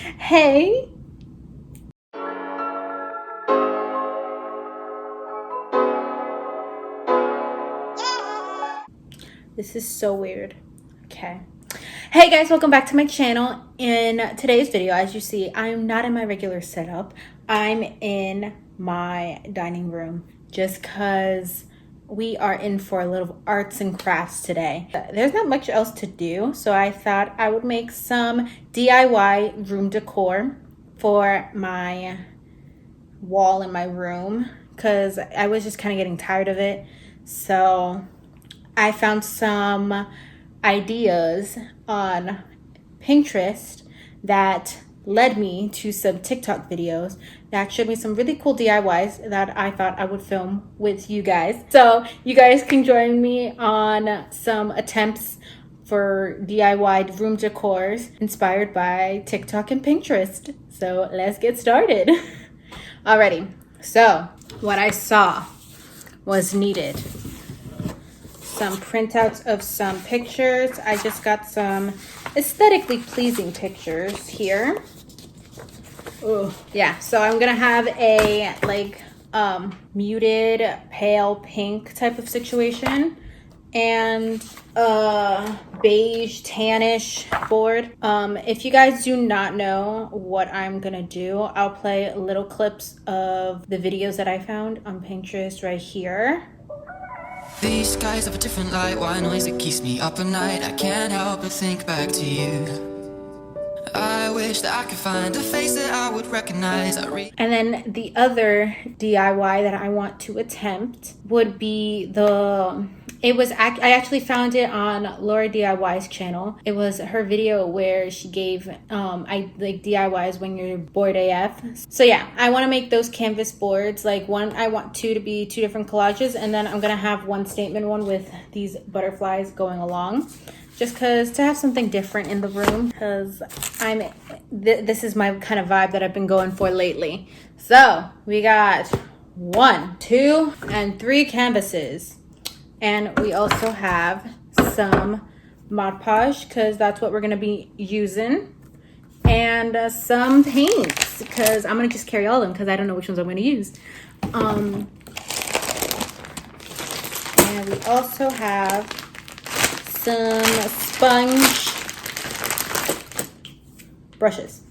Hey. This is so weird. Okay. Hey guys, welcome back to my channel. In today's video, as you see, I'm not in my regular setup. I'm in my dining room just because we are in for a little arts and crafts today. There's not much else to do, so I thought I would make some DIY room decor for my wall in my room because I was just kind of getting tired of it. So I found some ideas on Pinterest that led me to some TikTok videos that showed me some really cool DIYs that I thought I would film with you guys. So you guys can join me on some attempts for DIY room decors inspired by TikTok and Pinterest. So let's get started. Alrighty, so what I saw was needed some printouts of some pictures. I just got some aesthetically pleasing pictures here. Oh yeah, so I'm gonna have a muted pale pink type of situation and a beige tannish board. If you guys do not know what I'm gonna do, I'll play little clips of the videos that I found on Pinterest right here. These skies have a different light, why noise that keeps me up at night. I can't help but think back to you. I wish that I could find a face that I would recognize. And then the other DIY that I want to attempt would be I actually found it on Laurdiy channel. It was her video where she gave DIYs when you're bored AF. So yeah, I want to make those canvas boards. Like one, I want two to be two different collages, and then I'm gonna have one statement one with these butterflies going along. Just because to have something different in the room, because this is my kind of vibe that I've been going for lately. So we got 1, 2, and 3 canvases, and we also have some Mod Podge because that's what we're gonna be using, and some paints because I'm gonna just carry all of them because I don't know which ones I'm gonna use. And we also have some sponge brushes,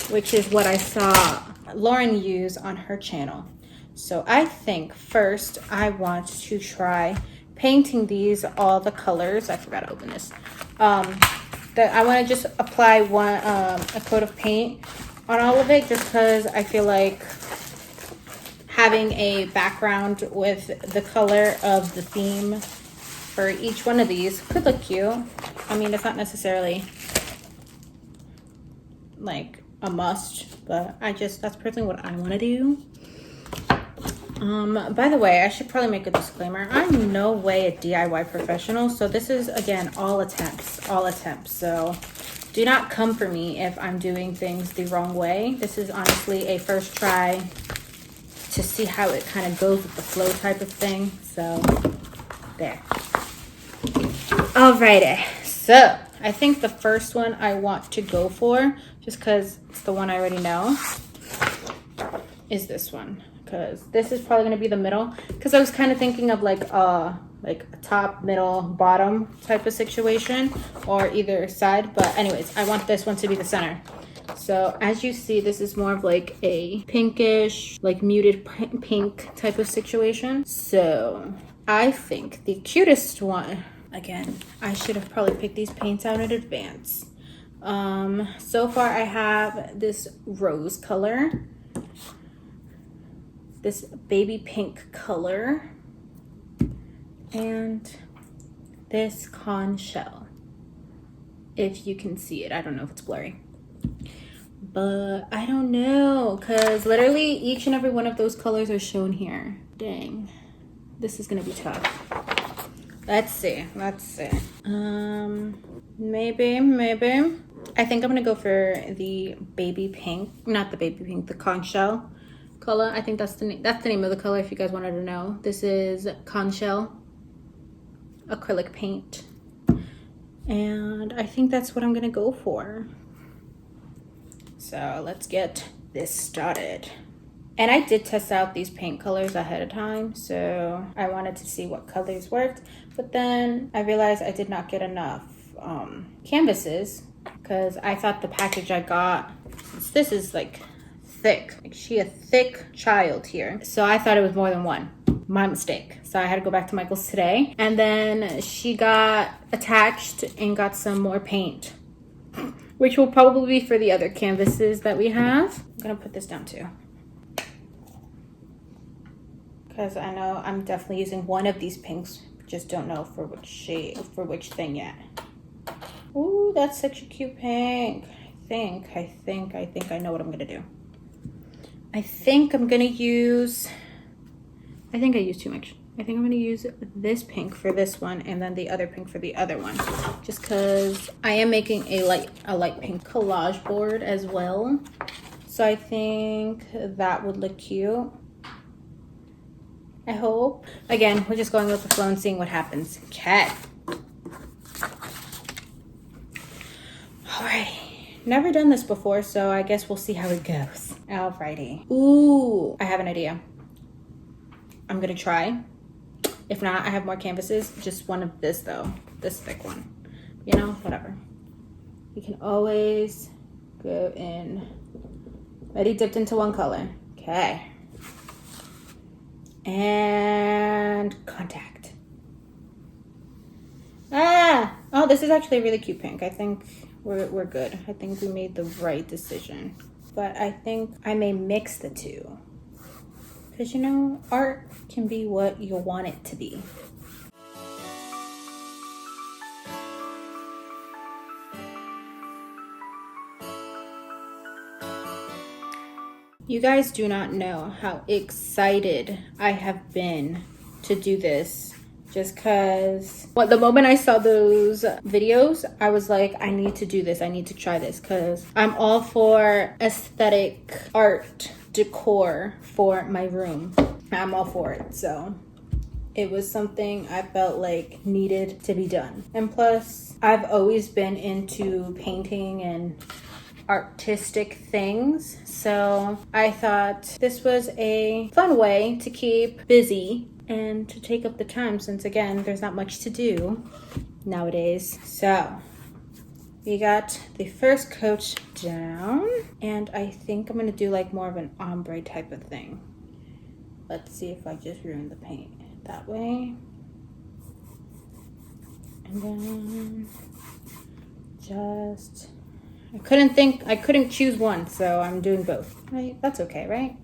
which is what I saw Lauren use on her channel. So I think first I want to try painting these all the colors. I forgot to open this. I want to just apply a coat of paint on all of it just because I feel like having a background with the color of the theme for each one of these could look cute. I mean, it's not necessarily like a must, but that's personally what I want to do. By the way, I should probably make a disclaimer. I'm no way a DIY professional, so this is again all attempts. So do not come for me if I'm doing things the wrong way. This is honestly a first try to see how it kind of goes with the flow type of thing. So there. Alrighty, so I think the first one I want to go for, just because it's the one I already know, is this one. Because this is probably going to be the middle. Because I was kind of thinking of like a top, middle, bottom type of situation, or either side. But anyways, I want this one to be the center. So as you see, this is more of like a pinkish, like muted pink type of situation. So I think the cutest one, again, I should have probably picked these paints out in advance. So far I have this rose color, this baby pink color, and this conch shell. If you can see it, I don't know if it's blurry, but I don't know, because literally each and every one of those colors are shown here. Dang, this is gonna be tough. Let's see. Maybe. I think I'm gonna go for the baby pink, not the baby pink, the conch shell color. I think that's the name of the color if you guys wanted to know. This is conch shell acrylic paint, and I think that's what I'm gonna go for. So let's get this started. And I did test out these paint colors ahead of time, so I wanted to see what colors worked. But then I realized I did not get enough canvases, because I thought the package I got, this is like thick. Like, she a thick child here. So I thought it was more than one. My mistake. So I had to go back to Michael's today. And then she got attached and got some more paint, which will probably be for the other canvases that we have. I'm gonna put this down too, because I know I'm definitely using one of these pinks, just don't know for which shade, for which thing yet. Ooh, that's such a cute pink. I think I know what I'm gonna do. I think I'm gonna use, I think I used too much. I think I'm gonna use this pink for this one and then the other pink for the other one, just because I am making a light pink collage board as well. So I think that would look cute. I hope. Again, we're just going with the flow and seeing what happens. Okay. Alrighty. Never done this before, so I guess we'll see how it goes. Alrighty. Ooh, I have an idea. I'm gonna try. If not, I have more canvases. Just one of this though. This thick one. You know, whatever. You can always go in. Already dipped into one color. Okay. And contact. Ah! Oh, this is actually a really cute pink. I think we're good. I think we made the right decision. But I think I may mix the two. Because, you know, art can be what you want it to be. You guys do not know how excited I have been to do this. Just because the moment I saw those videos, I was like, I need to do this. I need to try this, because I'm all for aesthetic art decor for my room. I'm all for it. So it was something I felt like needed to be done. And plus, I've always been into painting and artistic things, so I thought this was a fun way to keep busy and to take up the time, since again there's not much to do nowadays. So we got the first coat down, and I think I'm gonna do like more of an ombre type of thing. Let's see if I just ruined the paint that way. And then just, I couldn't choose one, so I'm doing both. Right? That's okay, right?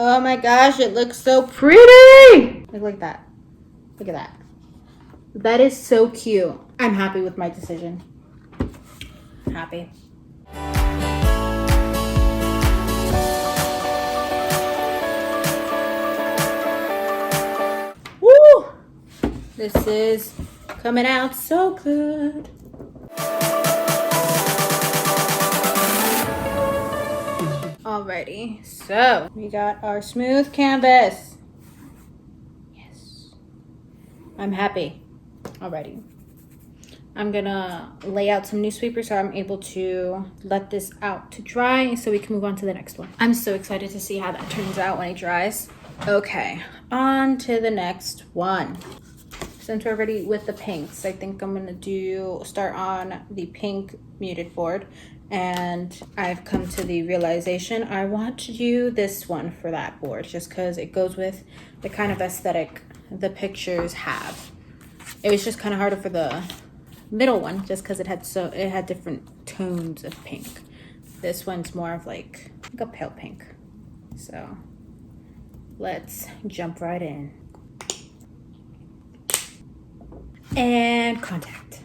Oh my gosh, it looks so pretty! Look at that. Look at that. That is so cute. I'm happy with my decision. Happy. Woo! This is coming out so good. Alrighty, so we got our smooth canvas. Yes, I'm happy. Alrighty, I'm gonna lay out some new sweepers so I'm able to let this out to dry so we can move on to the next one. I'm so excited to see how that turns out when it dries. Okay, on to the next one. Since we're ready with the pinks, I think I'm gonna start on the pink muted board. And I've come to the realization I want to do this one for that board, just because it goes with the kind of aesthetic the pictures have. It was just kind of harder for the middle one, just because it had different tones of pink. This one's more of like a pale pink. So let's jump right in. And contact.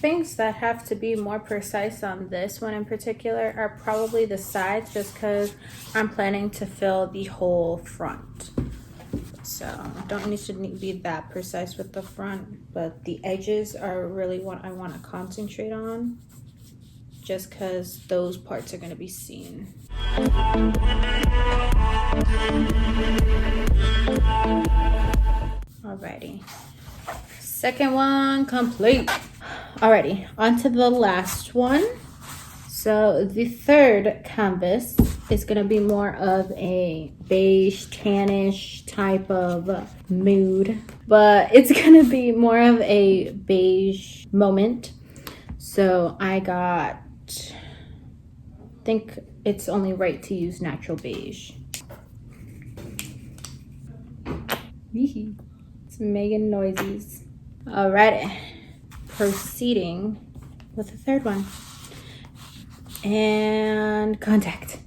things that have to be more precise on this one in particular are probably the sides, just because I'm planning to fill the whole front. So don't need to be that precise with the front, but the edges are really what I want to concentrate on, just because those parts are going to be seen. Alrighty, second one complete. Alrighty, on to the last one. So the third canvas is going to be more of a beige tannish type of mood, but it's going to be more of a beige moment. So I think it's only right to use natural beige. It's making noises. Alrighty, proceeding with the third one. And contact.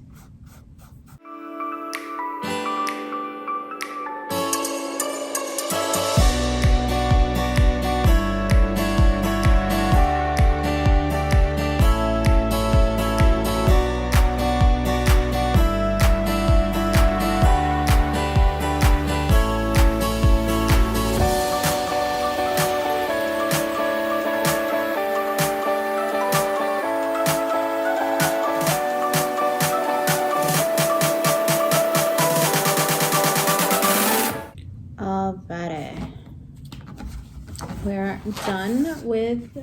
We're done with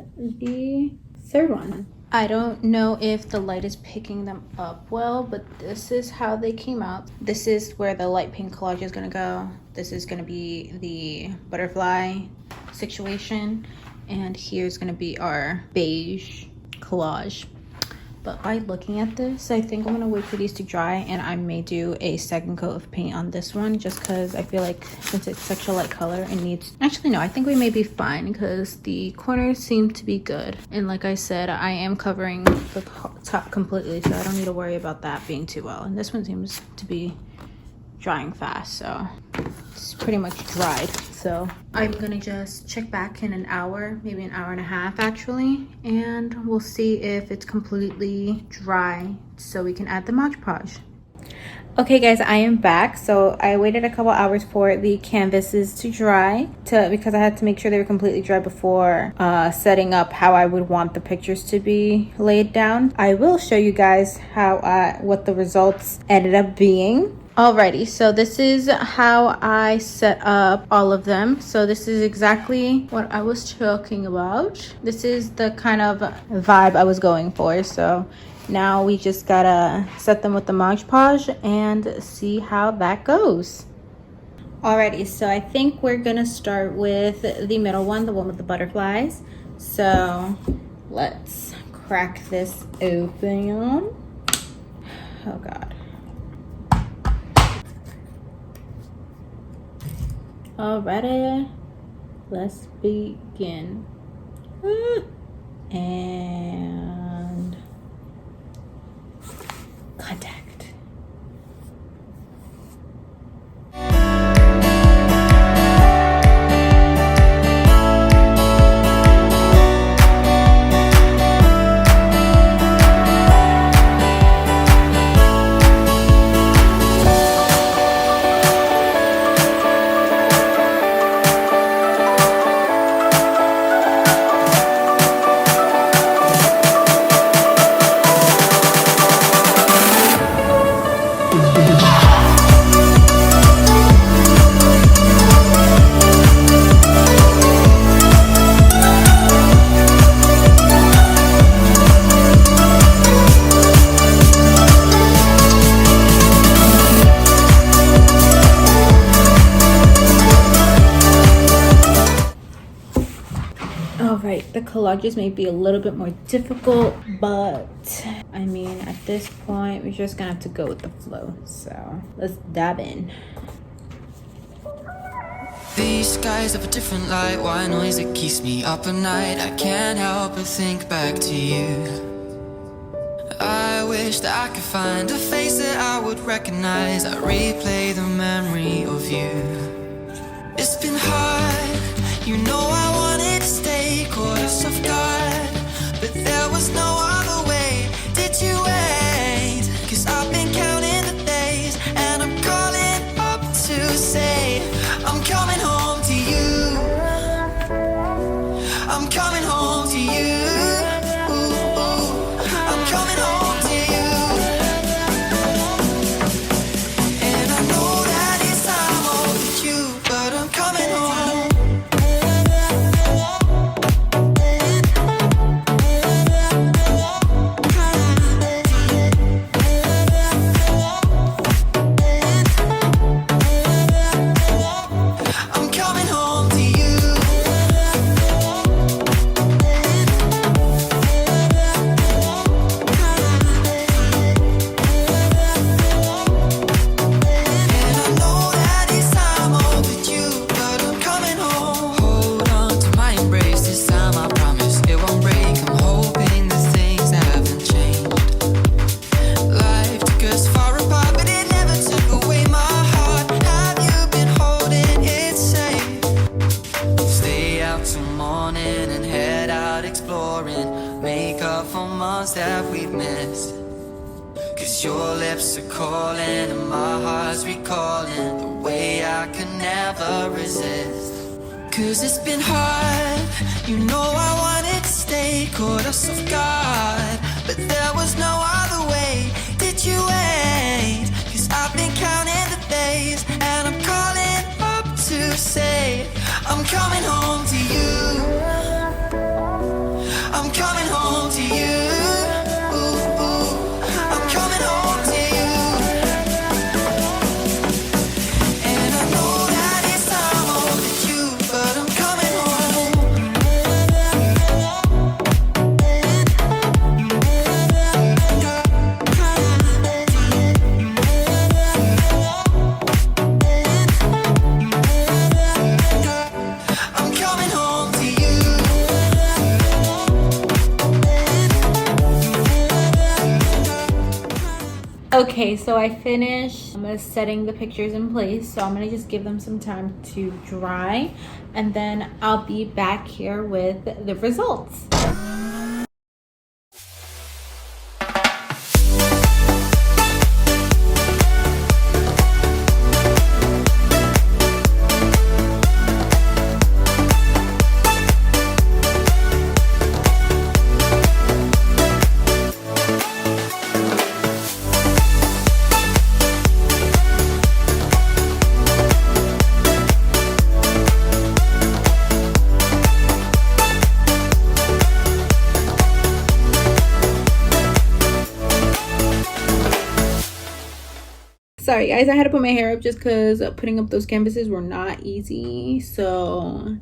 the third one. I don't know if the light is picking them up well, but this is how they came out. This is where the light pink collage is gonna go. This is gonna be the butterfly situation, and here's gonna be our beige collage. But by looking at this, I think I'm gonna wait for these to dry, and I may do a second coat of paint on this one, just because I feel like since it's such a light color, it needs... Actually, no, I think we may be fine because the corners seem to be good. And like I said, I am covering the top completely, so I don't need to worry about that being too well. And this one seems to be drying fast, so it's pretty much dried. So I'm gonna just check back in an hour, maybe an hour and a half actually, and we'll see if it's completely dry so we can add the Mod Podge. Okay guys, I am back. So I waited a couple hours for the canvases to dry because I had to make sure they were completely dry before setting up how I would want the pictures to be laid down. I will show you guys what the results ended up being. Alrighty, so this is how I set up all of them. So this is exactly what I was talking about. This is the kind of vibe I was going for. So now we just gotta set them with the Mod Podge and see how that goes. Alrighty, so I think we're gonna start with the middle one, the one with the butterflies. So let's crack this open. Oh God. Alrighty, let's begin. And contact. Alright, the collages may be a little bit more difficult, but I mean, at this point, we're just gonna have to go with the flow. So let's dive in. These skies have a different light, white noise that keeps me up at night. I can't help but think back to you. I wish that I could find a face that I would recognize. I replay the memory of you. It's been hard, you know I wanted to stay caught us off guard. make up for months that we've missed. Cause your lips are calling and my heart's recalling the way I could never resist. Cause it's been hard, you know I wanted to stay caught us off guard, but there was no other way. Did you wait? Cause I've been counting the days, and I'm calling up to say I'm coming home to you. I'm coming home to you. Ooh, ooh. I'm coming home to you. And I know that it's time overdue, but I'm coming I'm coming home to you. Okay, so I finished setting the pictures in place, so I'm gonna just give them some time to dry, and then I'll be back here with the results. Sorry guys, I had to put my hair up just because putting up those canvases were not easy, so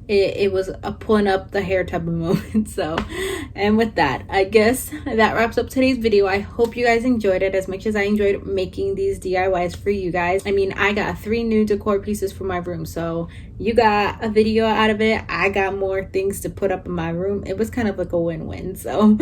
it was a pulling up the hair type of moment. So, and with that, I guess that wraps up today's video. I hope you guys enjoyed it as much as I enjoyed making these DIYs for you guys. I mean, I got 3 new decor pieces for my room, so you got a video out of it. I got more things to put up in my room. It was kind of like a win-win. So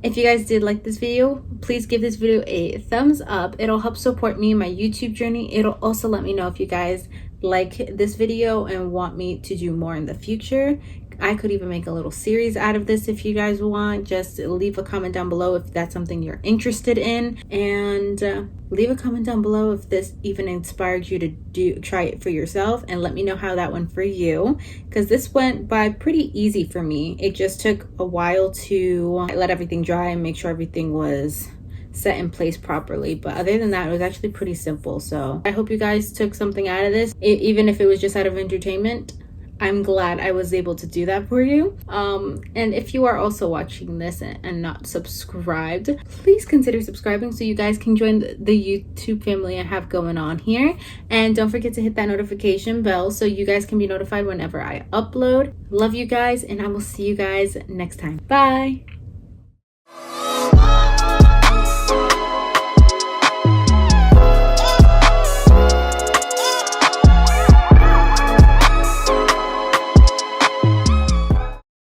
if you guys did like this video, please give this video a thumbs up. It'll help support me in my YouTube journey. It'll also let me know if you guys like this video and want me to do more in the future. I could even make a little series out of this if you guys want. Just leave a comment down below if that's something you're interested in, and leave a comment down below if this even inspired you to try it for yourself, and let me know how that went for you, because this went by pretty easy for me. It just took a while to let everything dry and make sure everything was set in place properly, but other than that, it was actually pretty simple. So I hope you guys took something out of this, even if it was just out of entertainment. I'm glad I was able to do that for you. And if you are also watching this and not subscribed, please consider subscribing so you guys can join the YouTube family I have going on here. And don't forget to hit that notification bell so you guys can be notified whenever I upload. Love you guys, and I will see you guys next time. Bye.